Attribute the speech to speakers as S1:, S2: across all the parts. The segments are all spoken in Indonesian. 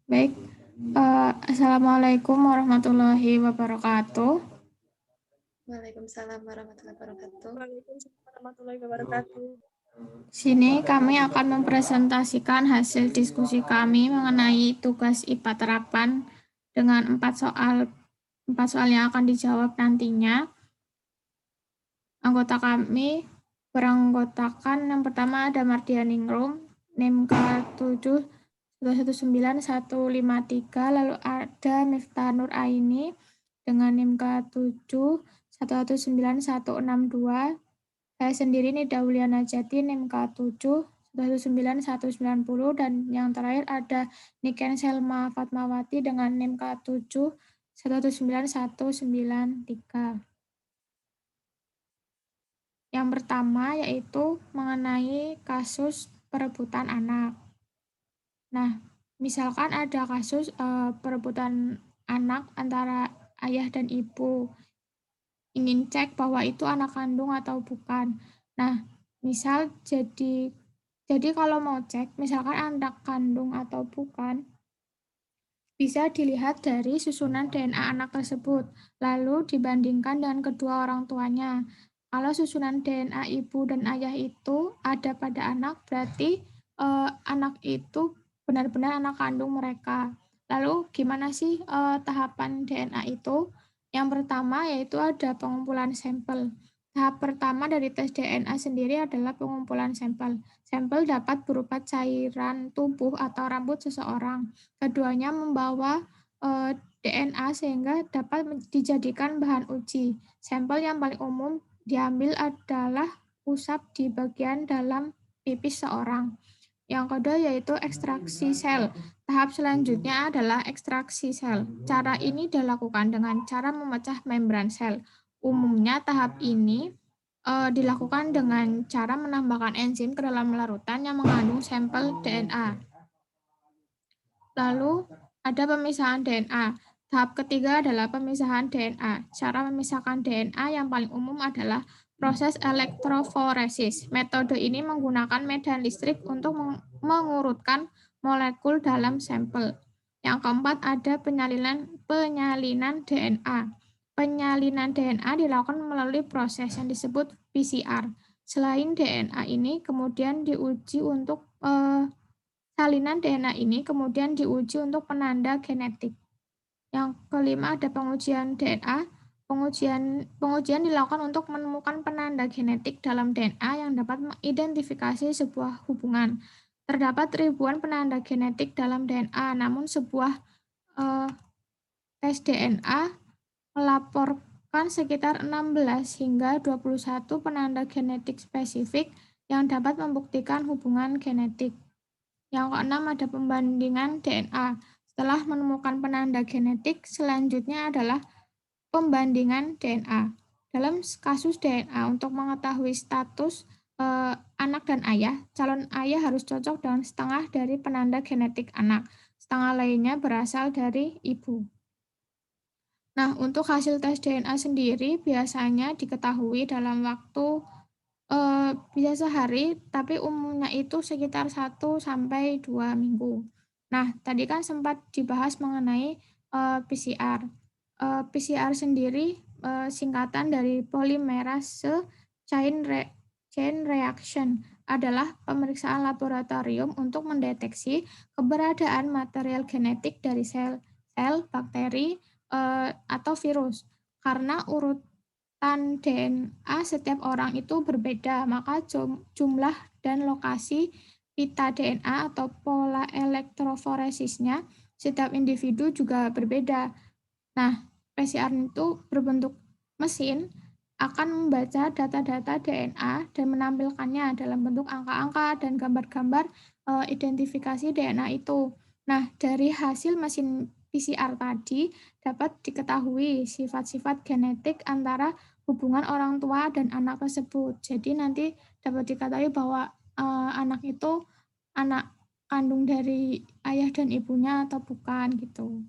S1: Baik, Assalamualaikum warahmatullahi wabarakatuh.
S2: Waalaikumsalam warahmatullahi wabarakatuh.
S3: Waalaikumsalam warahmatullahi wabarakatuh.
S1: Sini kami akan mempresentasikan hasil diskusi kami mengenai tugas IPA terapan dengan 4 soal yang akan dijawab nantinya. Anggota kami beranggotakan yang pertama ada Mardianingrum, NIM K7 119-153, lalu ada Miftah Nur Aini dengan NIM K7 119-162, saya sendiri Nida Wuliana Jati NIM K7 119-190, dan yang terakhir ada Niken Selma Fatmawati dengan NIM K7 19193. Yang pertama yaitu mengenai kasus perebutan anak. Nah, misalkan ada kasus perebutan anak antara ayah dan ibu, ingin cek bahwa itu anak kandung atau bukan. Nah, misal jadi kalau mau cek, misalkan anak kandung atau bukan, bisa dilihat dari susunan DNA anak tersebut, lalu dibandingkan dengan kedua orang tuanya. Kalau susunan DNA ibu dan ayah itu ada pada anak, berarti anak itu benar-benar anak kandung mereka. Lalu gimana sih tahapan DNA itu? Yang pertama yaitu ada pengumpulan sampel. Tahap pertama dari tes DNA sendiri adalah pengumpulan sampel. Sampel dapat berupa cairan tubuh atau rambut seseorang. Keduanya membawa DNA sehingga dapat dijadikan bahan uji. Sampel yang paling umum diambil adalah usap di bagian dalam pipis seorang. Yang kedua yaitu ekstraksi sel. Tahap selanjutnya adalah ekstraksi sel. Cara ini dilakukan dengan cara memecah membran sel. Umumnya tahap ini dilakukan dengan cara menambahkan enzim ke dalam larutan yang mengandung sampel DNA. Lalu ada pemisahan DNA. Tahap ketiga adalah pemisahan DNA. Cara memisahkan DNA yang paling umum adalah proses elektroforesis. Metode ini menggunakan medan listrik untuk mengurutkan molekul dalam sampel. Yang keempat ada penyalinan DNA. Penyalinan DNA dilakukan melalui proses yang disebut PCR. Selain DNA ini kemudian diuji untuk salinan DNA ini kemudian diuji untuk penanda genetik. Yang kelima ada pengujian DNA. Pengujian dilakukan untuk menemukan penanda genetik dalam DNA yang dapat mengidentifikasi sebuah hubungan. Terdapat ribuan penanda genetik dalam DNA, namun sebuah tes DNA melaporkan sekitar 16 hingga 21 penanda genetik spesifik yang dapat membuktikan hubungan genetik. Yang keenam ada pembandingan DNA. Setelah menemukan penanda genetik, selanjutnya adalah pembandingan DNA. Dalam kasus DNA, untuk mengetahui status anak dan ayah, calon ayah harus cocok dengan setengah dari penanda genetik anak. Setengah lainnya berasal dari ibu. Nah, untuk hasil tes DNA sendiri biasanya diketahui dalam waktu bisa sehari, tapi umumnya itu sekitar 1-2 minggu. Nah, tadi kan sempat dibahas mengenai PCR. PCR sendiri singkatan dari polymerase chain reaction adalah pemeriksaan laboratorium untuk mendeteksi keberadaan material genetik dari sel, bakteri, atau virus. Karena urutan DNA setiap orang itu berbeda, maka jumlah dan lokasi pita DNA atau pola elektroforesisnya setiap individu juga berbeda. Nah, PCR itu berbentuk mesin akan membaca data-data DNA dan menampilkannya dalam bentuk angka-angka dan gambar-gambar identifikasi DNA itu. Nah, dari hasil mesin PCR tadi dapat diketahui sifat-sifat genetik antara hubungan orang tua dan anak tersebut. Jadi nanti dapat diketahui bahwa anak itu anak kandung dari ayah dan ibunya atau bukan gitu.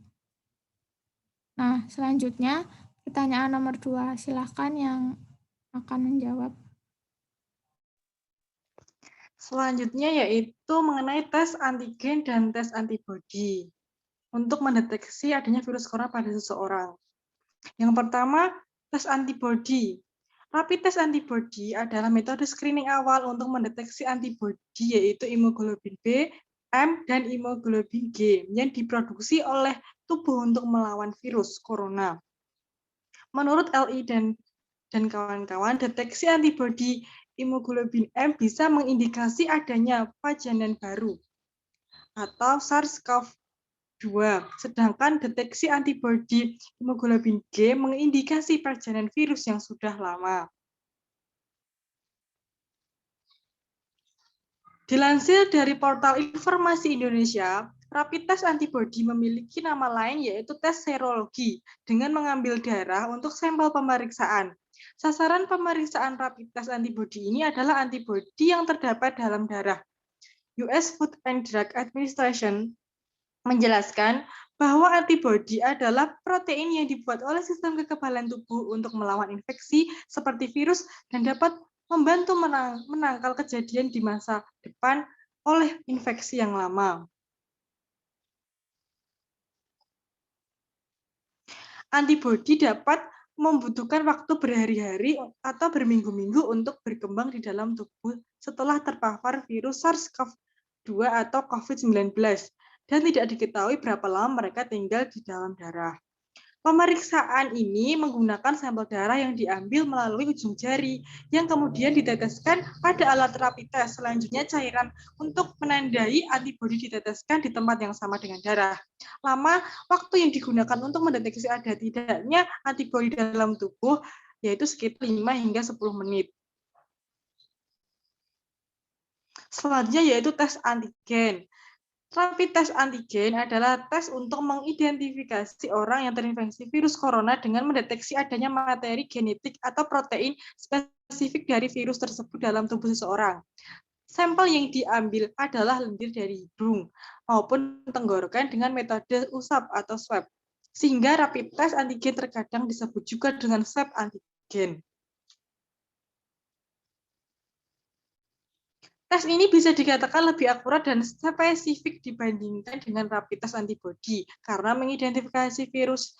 S1: Nah, selanjutnya pertanyaan nomor 2, silahkan yang akan menjawab.
S4: Selanjutnya yaitu mengenai tes antigen dan tes antibodi untuk mendeteksi adanya virus corona pada seseorang. Yang pertama, tes antibodi. Rapid test antibodi adalah metode screening awal untuk mendeteksi antibodi yaitu hemoglobin B, M, dan hemoglobin G yang diproduksi oleh tubuh untuk melawan virus corona. Menurut LI dan kawan-kawan, deteksi antibodi hemoglobin M bisa mengindikasi adanya varian baru atau SARS-CoV-2, sedangkan deteksi antibodi hemoglobin G mengindikasi perjalanan virus yang sudah lama. Dilansir dari portal Informasi Indonesia, rapid test antibodi memiliki nama lain yaitu tes serologi dengan mengambil darah untuk sampel pemeriksaan. Sasaran pemeriksaan rapid test antibodi ini adalah antibodi yang terdapat dalam darah. US Food and Drug Administration menjelaskan bahwa antibodi adalah protein yang dibuat oleh sistem kekebalan tubuh untuk melawan infeksi seperti virus dan dapat membantu menangkal kejadian di masa depan oleh infeksi yang lama. Antibodi dapat membutuhkan waktu berhari-hari atau berminggu-minggu untuk berkembang di dalam tubuh setelah terpapar virus SARS-CoV-2 atau COVID-19 dan tidak diketahui berapa lama mereka tinggal di dalam darah. Pemeriksaan ini menggunakan sampel darah yang diambil melalui ujung jari yang kemudian diteteskan pada alat rapid test. Selanjutnya cairan untuk menandai antibodi diteteskan di tempat yang sama dengan darah. Lama waktu yang digunakan untuk mendeteksi ada tidaknya antibodi dalam tubuh yaitu sekitar 5 hingga 10 menit. Selanjutnya yaitu tes antigen. Rapid test antigen adalah tes untuk mengidentifikasi orang yang terinfeksi virus corona dengan mendeteksi adanya materi genetik atau protein spesifik dari virus tersebut dalam tubuh seseorang. Sampel yang diambil adalah lendir dari hidung maupun tenggorokan dengan metode usap atau swab. Sehingga rapid test antigen terkadang disebut juga dengan swab antigen. Tes ini bisa dikatakan lebih akurat dan spesifik dibandingkan dengan rapid test antibodi karena mengidentifikasi virus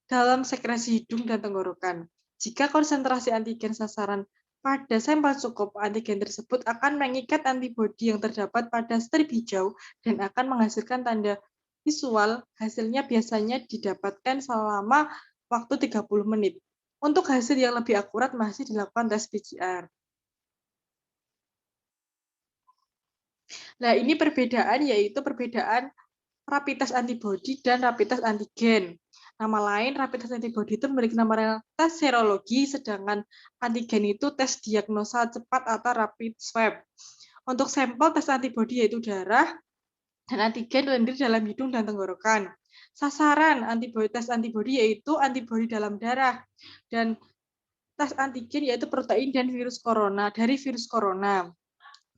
S4: dalam sekresi hidung dan tenggorokan. Jika konsentrasi antigen sasaran pada sampel cukup, antigen tersebut akan mengikat antibodi yang terdapat pada strip hijau dan akan menghasilkan tanda visual. Hasilnya biasanya didapatkan selama waktu 30 menit. Untuk hasil yang lebih akurat masih dilakukan tes PCR. Nah, ini perbedaan yaitu perbedaan rapid test antibodi dan rapid test antigen. Nama lain rapid test antibodi itu memiliki nama tes serologi, sedangkan antigen itu tes diagnosa cepat atau rapid swab. Untuk sampel tes antibodi yaitu darah dan antigen lendir dalam hidung dan tenggorokan. Sasaran tes antibodi yaitu antibodi dalam darah dan tes antigen yaitu protein dan virus corona dari virus corona.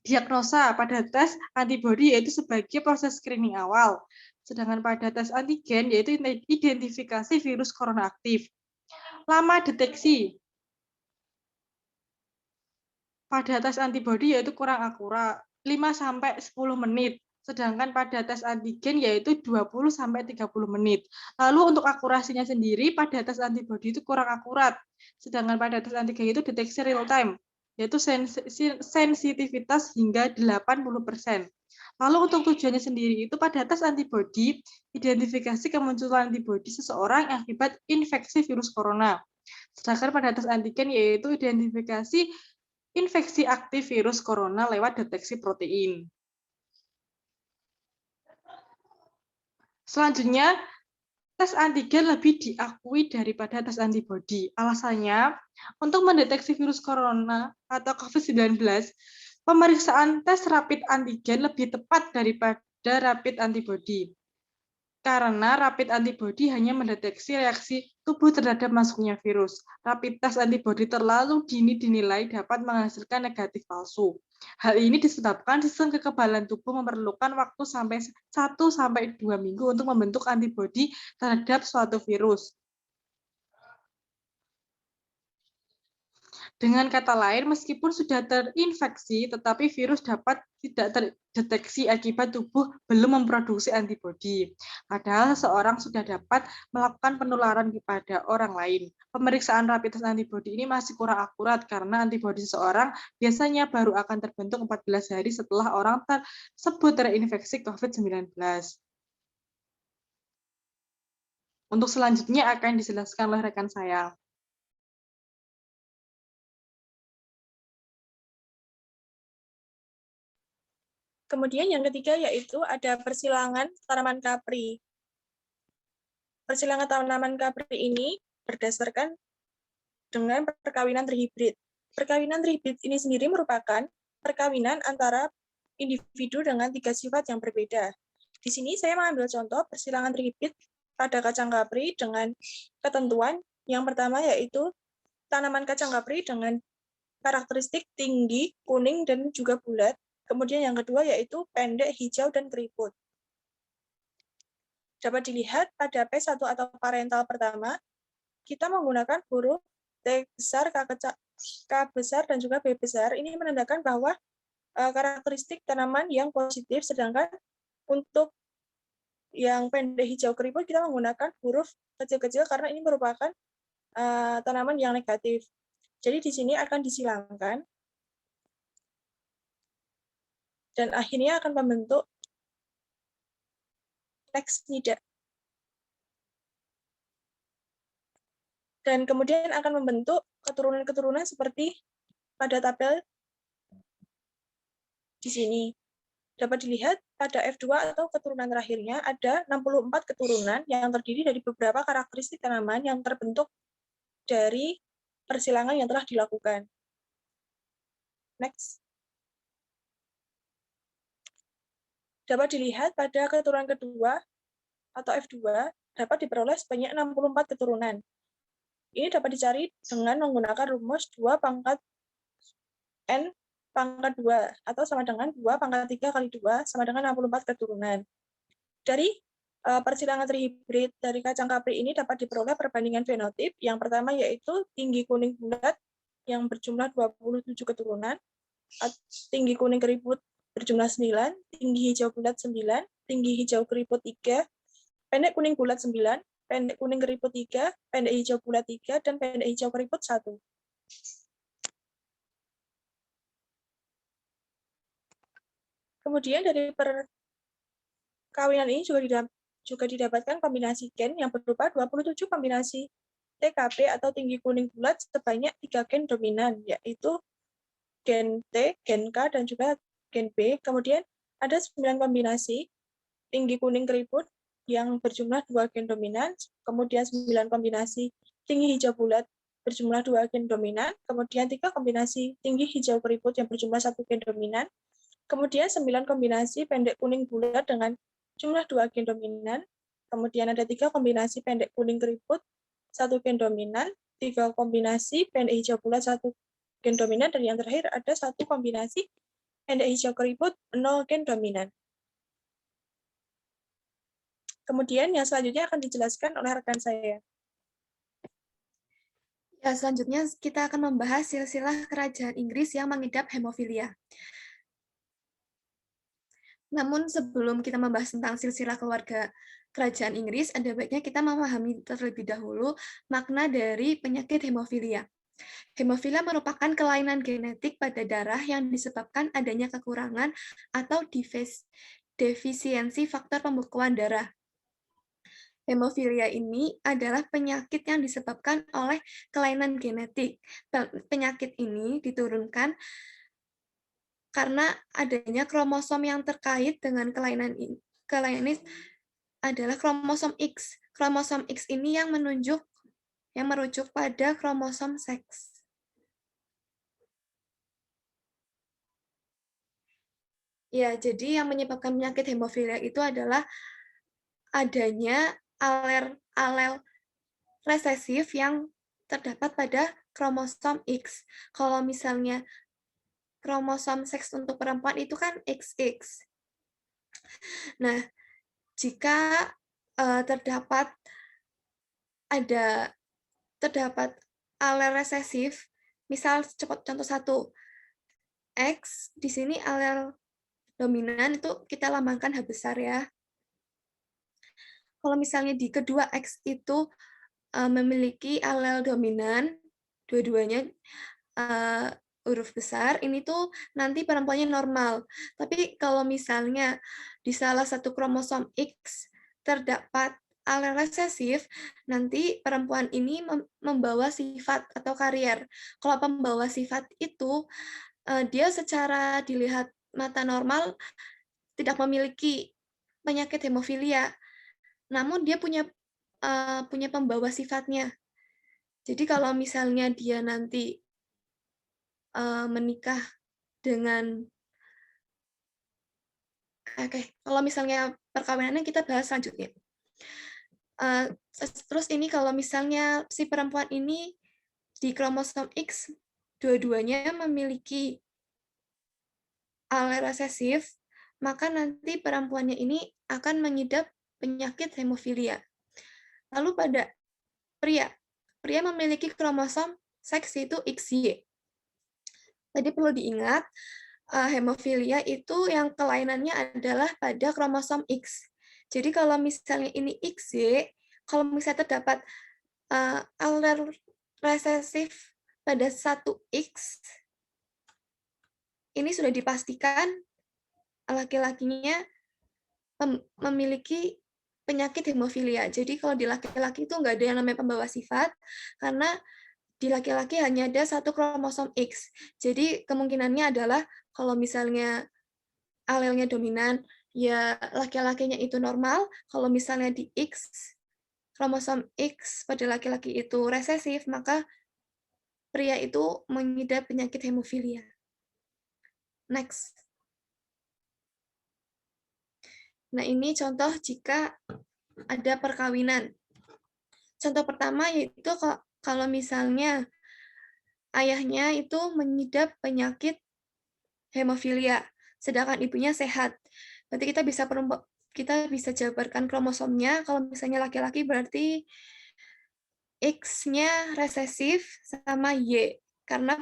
S4: Diagnosa pada tes antibodi yaitu sebagai proses screening awal, sedangkan pada tes antigen yaitu identifikasi virus corona aktif. Lama deteksi pada tes antibodi yaitu kurang akurat, 5-10 menit, sedangkan pada tes antigen yaitu 20-30 menit. Lalu untuk akurasinya sendiri pada tes antibodi itu kurang akurat, sedangkan pada tes antigen itu deteksi real time, yaitu sensitivitas hingga 80%. Lalu untuk tujuannya sendiri itu pada tes antibodi, identifikasi kemunculan antibodi seseorang akibat infeksi virus corona. Sedangkan pada tes antigen yaitu identifikasi infeksi aktif virus corona lewat deteksi protein. Selanjutnya, tes antigen lebih diakui daripada tes antibodi. Alasannya, untuk mendeteksi virus corona atau COVID-19, pemeriksaan tes rapid antigen lebih tepat daripada rapid antibodi. Karena rapid antibodi hanya mendeteksi reaksi tubuh terhadap masuknya virus. Rapid test antibodi terlalu dini dinilai dapat menghasilkan negatif palsu. Hal ini disebabkan sistem kekebalan tubuh memerlukan waktu sampai 1-2 minggu untuk membentuk antibodi terhadap suatu virus. Dengan kata lain, meskipun sudah terinfeksi, tetapi virus dapat tidak terdeteksi akibat tubuh belum memproduksi antibodi. Padahal seseorang sudah dapat melakukan penularan kepada orang lain. Pemeriksaan rapid test antibodi ini masih kurang akurat karena antibodi seseorang biasanya baru akan terbentuk 14 hari setelah orang tersebut terinfeksi COVID-19. Untuk selanjutnya akan dijelaskan oleh rekan saya.
S3: Kemudian yang ketiga yaitu ada persilangan tanaman kapri. Persilangan tanaman kapri ini berdasarkan dengan perkawinan trihibrid. Perkawinan trihibrid ini sendiri merupakan perkawinan antara individu dengan 3 sifat yang berbeda. Di sini saya mengambil contoh persilangan trihibrid pada kacang kapri dengan ketentuan yang pertama yaitu tanaman kacang kapri dengan karakteristik tinggi, kuning, dan juga bulat. Kemudian yang kedua yaitu pendek, hijau, dan keriput. Dapat dilihat pada P1 atau parental pertama, kita menggunakan huruf T besar, K besar, dan juga B besar. Ini menandakan bahwa karakteristik tanaman yang positif, sedangkan untuk yang pendek, hijau, keriput, kita menggunakan huruf kecil-kecil karena ini merupakan tanaman yang negatif. Jadi di sini akan disilangkan, dan akhirnya akan membentuk teks nida. Dan kemudian akan membentuk keturunan-keturunan seperti pada tabel di sini. Dapat dilihat pada F2 atau keturunan terakhirnya ada 64 keturunan yang terdiri dari beberapa karakteristik tanaman yang terbentuk dari persilangan yang telah dilakukan. Next. Dapat dilihat pada keturunan kedua atau F2 dapat diperoleh sebanyak 64 keturunan. Ini dapat dicari dengan menggunakan rumus 2 pangkat N pangkat 2 atau sama dengan 2 pangkat 3 kali 2 sama dengan 64 keturunan. Dari persilangan trihibrid dari kacang kapri ini dapat diperoleh perbandingan fenotip. Yang pertama yaitu tinggi kuning bulat yang berjumlah 27 keturunan, tinggi kuning keriput berjumlah 9, tinggi hijau bulat 9, tinggi hijau keriput 3, pendek kuning bulat 9, pendek kuning keriput 3, pendek hijau bulat 3, dan pendek hijau keriput 1. Kemudian dari perkawinan ini juga didapatkan kombinasi gen yang berupa 27 kombinasi TKP atau tinggi kuning bulat sebanyak 3 gen dominan, yaitu gen T, gen K, dan juga gen B. Kemudian ada 9 kombinasi tinggi kuning keriput yang berjumlah 2 gen dominan, kemudian 9 kombinasi tinggi hijau bulat berjumlah 2 gen dominan, kemudian 3 kombinasi tinggi hijau keriput yang berjumlah 1 gen dominan, kemudian 9 kombinasi pendek kuning bulat dengan jumlah 2 gen dominan, kemudian ada 3 kombinasi pendek kuning keriput, 1 gen dominan, 3 kombinasi pendek hijau bulat, 1 gen dominan, dan yang terakhir ada 1 kombinasi pendek hijau keriput, 0 gen dominan. Kemudian yang selanjutnya akan dijelaskan oleh rekan saya.
S2: Ya, selanjutnya kita akan membahas silsilah kerajaan Inggris yang mengidap hemofilia. Namun sebelum kita membahas tentang silsilah keluarga kerajaan Inggris, ada baiknya kita memahami terlebih dahulu makna dari penyakit hemofilia. Hemofilia merupakan kelainan genetik pada darah yang disebabkan adanya kekurangan atau defisiensi faktor pembekuan darah. Hemofilia ini adalah penyakit yang disebabkan oleh kelainan genetik. Penyakit ini diturunkan karena adanya kromosom yang terkait dengan kelainan ini adalah kromosom X. Kromosom X ini yang merujuk pada kromosom seks. Ya, jadi yang menyebabkan penyakit hemofilia itu adalah adanya alel resesif yang terdapat pada kromosom X. Kalau misalnya kromosom seks untuk perempuan itu kan XX. Nah, jika terdapat alel resesif, Misal contoh 1, X di sini alel dominan itu kita lambangkan H besar ya. Kalau misalnya di kedua X itu memiliki alel dominan, dua-duanya huruf besar, ini tuh nanti perempuannya normal. Tapi kalau misalnya di salah satu kromosom X terdapat alel resesif, nanti perempuan ini membawa sifat atau karier. Kalau pembawa sifat itu, dia secara dilihat mata normal tidak memiliki penyakit hemofilia, namun dia punya pembawa sifatnya. Jadi kalau misalnya dia nanti menikah dengan kalau misalnya perkawinannya kita bahas selanjutnya. Terus ini kalau misalnya si perempuan ini di kromosom X dua-duanya memiliki alel resesif, maka nanti perempuannya ini akan mengidap penyakit hemofilia. Lalu pada pria memiliki kromosom seks yaitu XY. Tadi perlu diingat, hemofilia itu yang kelainannya adalah pada kromosom X. Jadi kalau misalnya ini XY, kalau misalnya terdapat alel resesif pada satu X, ini sudah dipastikan laki-lakinya memiliki penyakit hemofilia. Jadi kalau di laki-laki itu nggak ada yang namanya pembawa sifat, karena di laki-laki hanya ada satu kromosom X. Jadi kemungkinannya adalah kalau misalnya alelnya dominan, ya laki-lakinya itu normal. Kalau misalnya di X, kromosom X pada laki-laki itu resesif, maka pria itu mengidap penyakit hemofilia. Next. Nah, ini contoh jika ada perkawinan. Contoh pertama yaitu kalau misalnya ayahnya itu mengidap penyakit hemofilia, sedangkan ibunya sehat. Berarti kita bisa jabarkan kromosomnya. Kalau misalnya laki-laki berarti X-nya resesif sama Y karena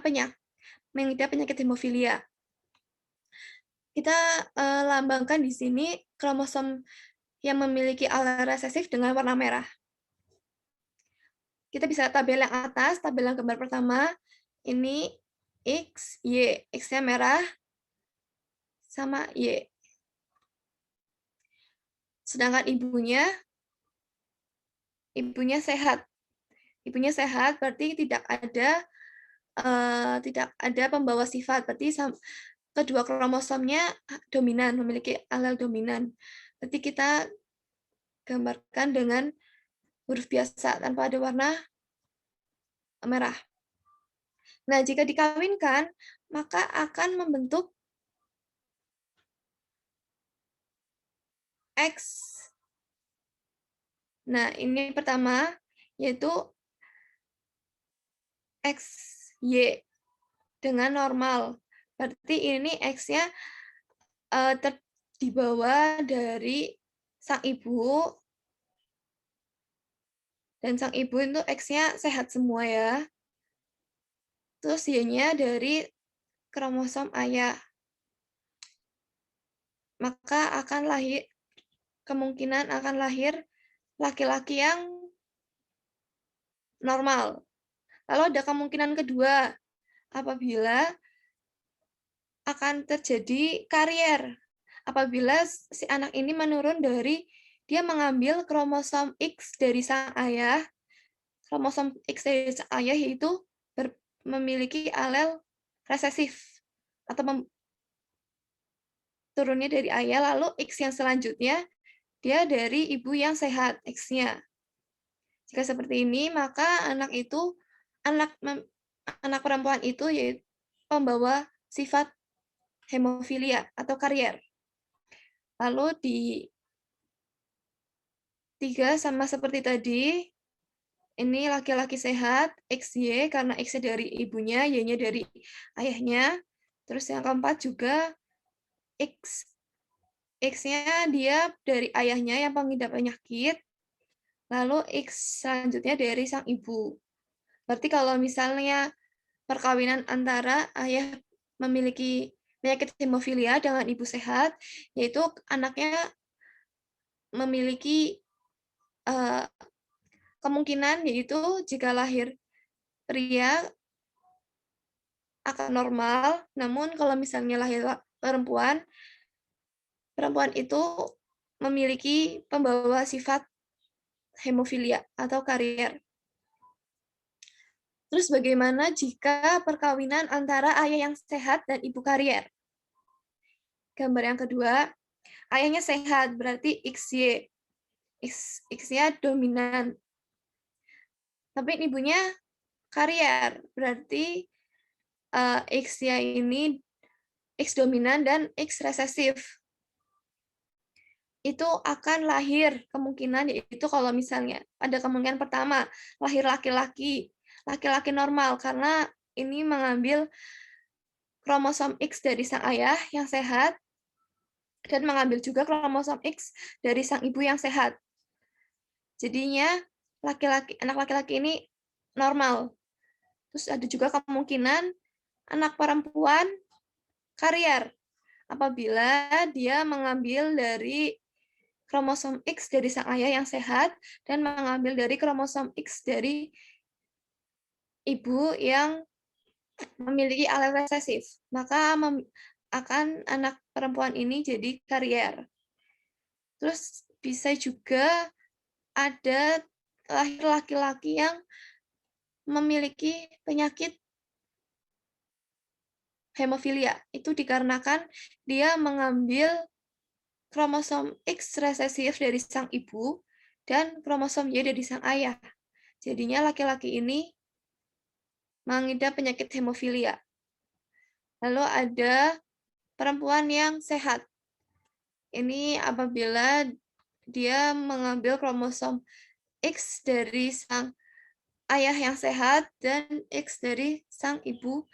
S2: mengidap penyakit hemofilia. Kita lambangkan di sini kromosom yang memiliki alel resesif dengan warna merah. Kita bisa tabel yang atas, tabel yang gambar pertama, ini X, Y. X-nya merah sama Y. Sedangkan ibunya sehat. Ibunya sehat berarti tidak ada pembawa sifat. Berarti kedua kromosomnya dominan, memiliki alel dominan. Berarti kita gambarkan dengan huruf biasa tanpa ada warna merah. Nah, jika dikawinkan, maka akan membentuk X. Nah, ini pertama, yaitu XY dengan normal. Berarti ini X-nya dibawa dari sang ibu, dan sang ibu itu X-nya sehat semua ya. Terus Y-nya dari kromosom ayah. Maka kemungkinan akan lahir laki-laki yang normal. Lalu ada kemungkinan kedua, apabila akan terjadi karier. Apabila si anak ini menurun dari dia mengambil kromosom X dari sang ayah, kromosom X dari sang ayah yaitu memiliki alel resesif atau turunnya dari ayah, lalu X yang selanjutnya dia dari ibu yang sehat X-nya. Jika seperti ini, maka anak perempuan itu yaitu pembawa sifat hemofilia atau karier. Lalu di 3 sama seperti tadi, ini laki-laki sehat, XY, karena X-nya dari ibunya, Y-nya dari ayahnya. Terus yang keempat juga, X-nya dia dari ayahnya yang pengidap penyakit, lalu X selanjutnya dari sang ibu. Berarti kalau misalnya perkawinan antara ayah memiliki penyakit hemofilia dengan ibu sehat, yaitu anaknya memiliki kemungkinan yaitu jika lahir pria akan normal, namun kalau misalnya lahir perempuan, perempuan itu memiliki pembawa sifat hemofilia atau karier. Terus bagaimana jika perkawinan antara ayah yang sehat dan ibu karier? Gambar yang kedua, ayahnya sehat berarti XY. X-nya dominan. Tapi ibunya karier berarti X-nya ini X dominan dan X resesif. Itu akan lahir kemungkinan, yaitu kalau misalnya ada kemungkinan pertama lahir laki-laki normal karena ini mengambil kromosom X dari sang ayah yang sehat dan mengambil juga kromosom X dari sang ibu yang sehat. Jadinya anak laki-laki ini normal. Terus ada juga kemungkinan anak perempuan karier apabila dia mengambil dari kromosom X dari sang ayah yang sehat dan mengambil dari kromosom X dari ibu yang memiliki alel resesif, maka akan anak perempuan ini jadi karier. Terus bisa juga ada lahir laki-laki yang memiliki penyakit hemofilia. Itu dikarenakan dia mengambil kromosom X resesif dari sang ibu dan kromosom Y dari sang ayah. Jadinya laki-laki ini mengidap penyakit hemofilia. Lalu ada perempuan yang sehat. Ini apabila dia mengambil kromosom X dari sang ayah yang sehat dan X dari sang ibu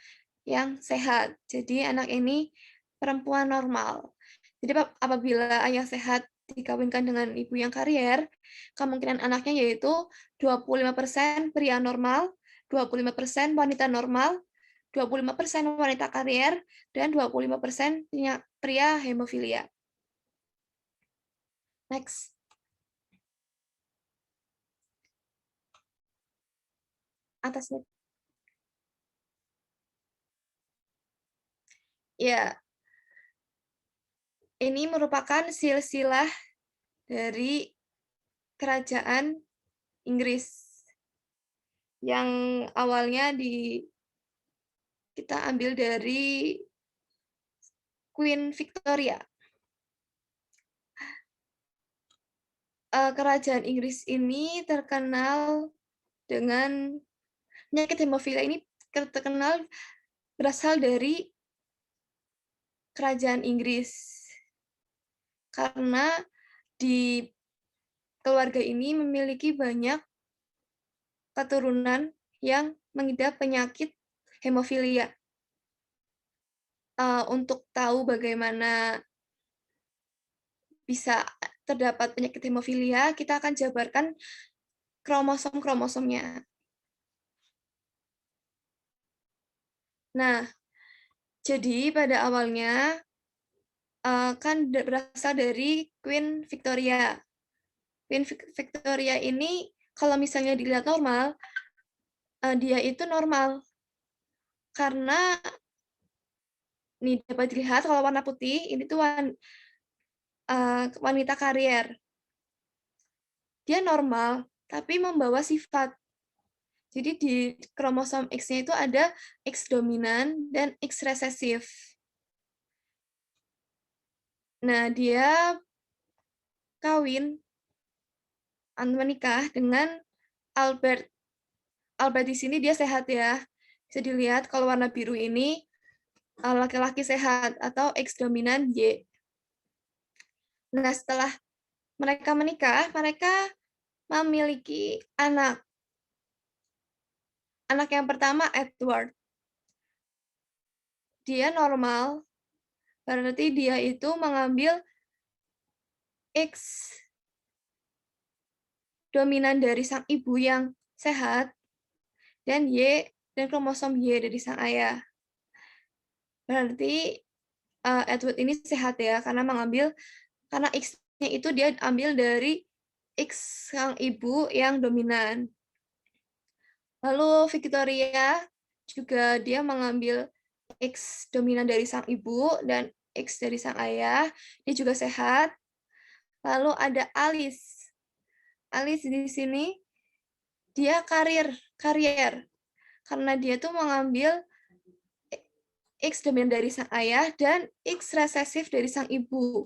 S2: yang sehat. Jadi anak ini perempuan normal. Jadi apabila ayah sehat dikawinkan dengan ibu yang karier, kemungkinan anaknya yaitu 25% pria normal, 25% wanita normal, 25% wanita karier, dan 25% pria hemofilia. Next. Atasnya. Ya, ini merupakan silsilah dari kerajaan Inggris yang awalnya kita ambil dari Queen Victoria. Kerajaan Inggris ini terkenal dengan penyakit hemofilia ini terkenal berasal dari kerajaan Inggris. Karena di keluarga ini memiliki banyak keturunan yang mengidap penyakit hemofilia. Untuk tahu bagaimana bisa terdapat penyakit hemofilia, kita akan jabarkan kromosom-kromosomnya. Nah, jadi pada awalnya kan berasal dari Queen Victoria. Queen Victoria ini kalau misalnya dilihat normal, dia itu normal. Karena ini dapat dilihat kalau warna putih, ini tuh wanita karier. Dia normal, tapi membawa sifat. Jadi di kromosom X-nya itu ada X dominan dan X resesif. Nah, dia menikah dengan Albert. Albert di sini dia sehat ya. Bisa dilihat kalau warna biru ini laki-laki sehat atau X dominan Y. Nah, setelah mereka menikah, mereka memiliki anak. Anak yang pertama, Edward. Dia normal, berarti dia itu mengambil X dominan dari sang ibu yang sehat, dan Y dan kromosom Y dari sang ayah. Berarti Edward ini sehat ya, karena X-nya itu dia ambil dari X sang ibu yang dominan. Lalu Victoria juga dia mengambil X dominan dari sang ibu dan X dari sang ayah. Dia juga sehat. Lalu ada Alice. Alice di sini dia karier karena dia tuh mengambil X dominan dari sang ayah dan X resesif dari sang ibu.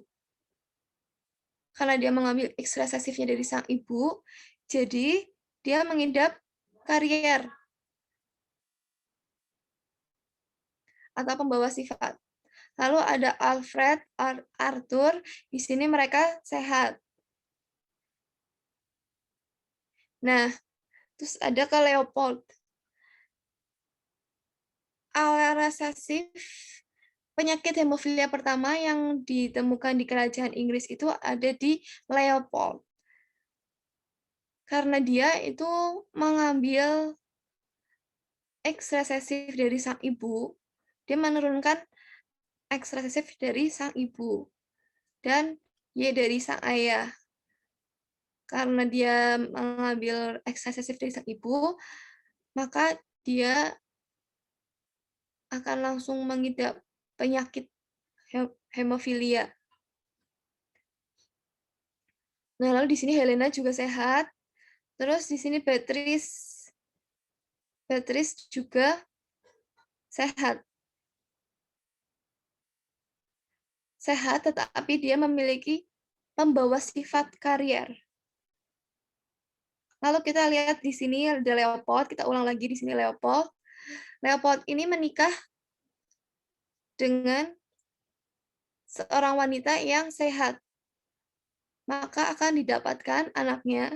S2: Karena dia mengambil X resesifnya dari sang ibu, jadi dia mengidap karier atau pembawa sifat. Lalu ada Alfred, Arthur, di sini mereka sehat. Nah, terus ada ke Leopold. Resesif, penyakit hemofilia pertama yang ditemukan di kerajaan Inggris itu ada di Leopold. Karena dia itu mengambil X resesif dari sang ibu, dia menurunkan X resesif dari sang ibu dan Y dari sang ayah. Karena dia mengambil X resesif dari sang ibu, maka dia akan langsung mengidap penyakit hemofilia. Nah, lalu di sini Helena juga sehat. Terus di sini Beatrice juga sehat. Sehat, tetapi dia memiliki pembawa sifat karier. Lalu kita lihat di sini ada Leopold, kita ulang lagi di sini Leopold. Leopold ini menikah dengan seorang wanita yang sehat. Maka akan didapatkan anaknya,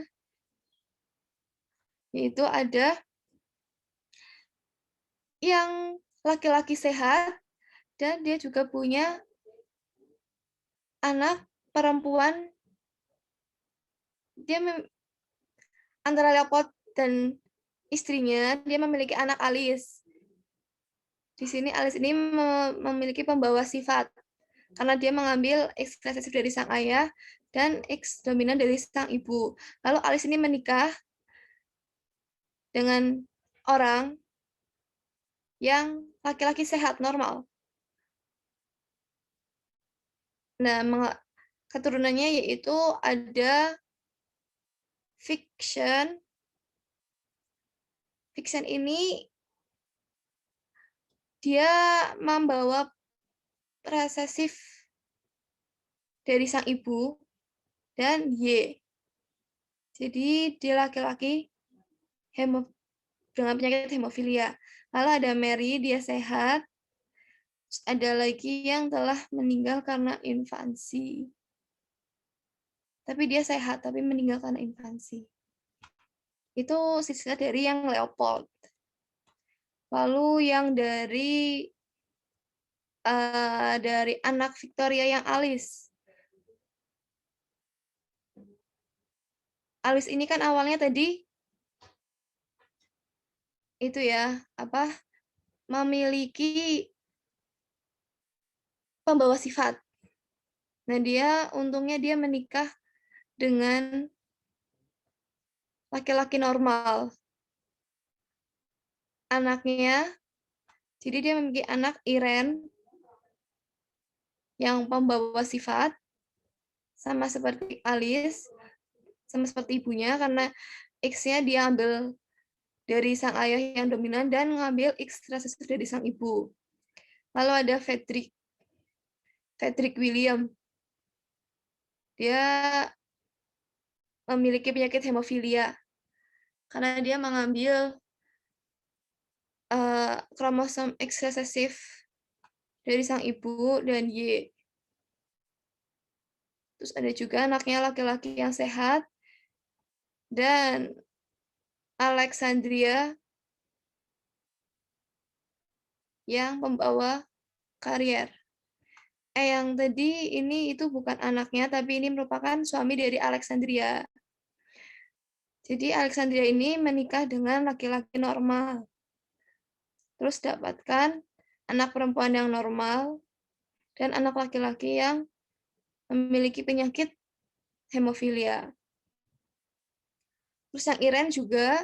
S2: yaitu ada yang laki-laki sehat, dan dia juga punya anak perempuan. Antara Leopold dan istrinya, dia memiliki anak Alice. Di sini Alice ini memiliki pembawa sifat, karena dia mengambil X resesif dari sang ayah dan X dominan dari sang ibu. Lalu Alice ini menikah dengan orang yang laki-laki sehat, normal. Nah, keturunannya yaitu ada Fiction. Fiction ini dia membawa resesif dari sang ibu dan Y. Jadi dia laki-laki dengan penyakit hemofilia. Lalu ada Mary, dia sehat. Terus ada lagi yang telah meninggal karena infansi. Tapi dia sehat, tapi meninggal karena infansi. Itu sisa dari yang Leopold. Lalu yang dari anak Victoria yang Alice. Alice ini kan awalnya tadi itu ya, memiliki pembawa sifat. Nah, untungnya dia menikah dengan laki-laki normal. Anaknya, jadi dia memiliki anak Irene yang pembawa sifat, sama seperti Alice, sama seperti ibunya, karena X-nya dia ambil dari sang ayah yang dominan dan mengambil X resesif dari sang ibu. Lalu ada Frederick William. Dia memiliki penyakit hemofilia karena dia mengambil kromosom X resesif dari sang ibu dan Y. Terus ada juga anaknya laki-laki yang sehat dan Alexandria yang membawa karier. Yang tadi itu bukan anaknya, tapi ini merupakan suami dari Alexandria. Jadi Alexandria ini menikah dengan laki-laki normal. Terus dapatkan anak perempuan yang normal dan anak laki-laki yang memiliki penyakit hemofilia. Terus yang Irene juga,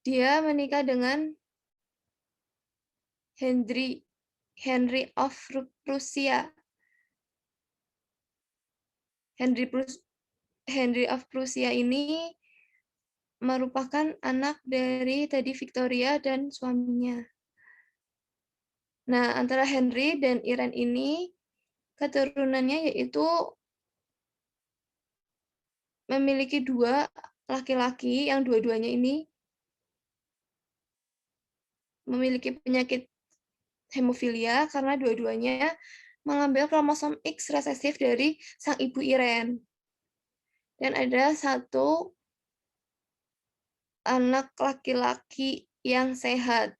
S2: dia menikah dengan Henry of Prussia. Henry of Prussia ini merupakan anak dari tadi Victoria dan suaminya. Nah, antara Henry dan Irene ini keturunannya yaitu memiliki 2 laki-laki yang dua-duanya ini memiliki penyakit hemofilia karena dua-duanya mengambil kromosom X resesif dari sang ibu Irene. Dan ada 1 anak laki-laki yang sehat.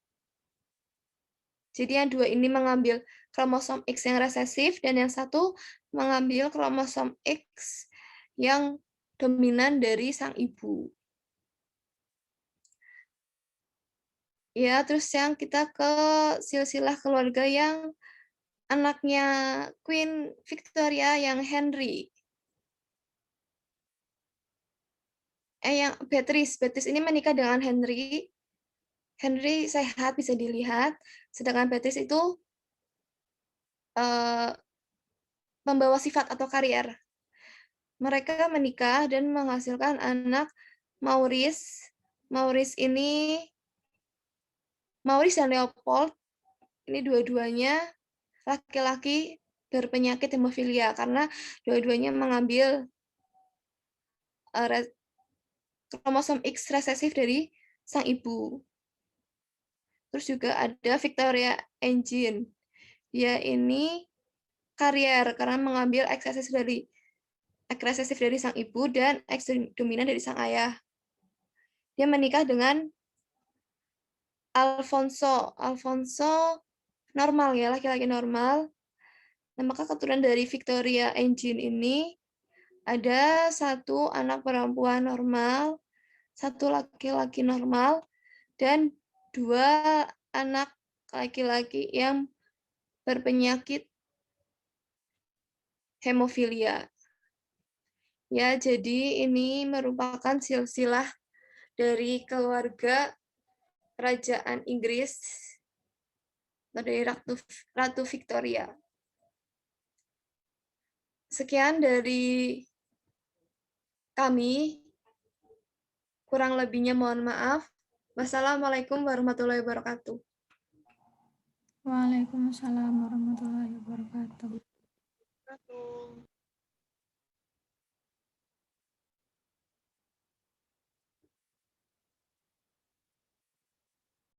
S2: Jadi yang 2 ini mengambil kromosom X yang resesif dan yang 1 mengambil kromosom X yang dominan dari sang ibu. Ya, terus yang kita ke silsilah keluarga yang anaknya Queen Victoria yang Henry. Yang Beatrice ini menikah dengan Henry. Henry sehat bisa dilihat, sedangkan Beatrice itu membawa sifat atau karier. Mereka menikah dan menghasilkan anak Maurice. Maurice dan Leopold, ini dua-duanya laki-laki berpenyakit hemofilia karena dua-duanya mengambil kromosom X resesif dari sang ibu. Terus juga ada Victoria Engine. Dia ini karier karena mengambil X resesif dari sang ibu dan X dominan dari sang ayah. Dia menikah dengan Alfonso. Alfonso normal ya, laki-laki normal. Nah, maka keturunan dari Victoria Engine ini ada 1 anak perempuan normal, 1 laki-laki normal, dan 2 anak laki-laki yang berpenyakit hemofilia. Ya, jadi ini merupakan silsilah dari keluarga kerajaan Inggris dari Ratu Victoria. Sekian dari kami. Kurang lebihnya mohon maaf. Wassalamualaikum warahmatullahi wabarakatuh.
S1: Waalaikumsalam warahmatullahi wabarakatuh.
S3: Wabarakatuh.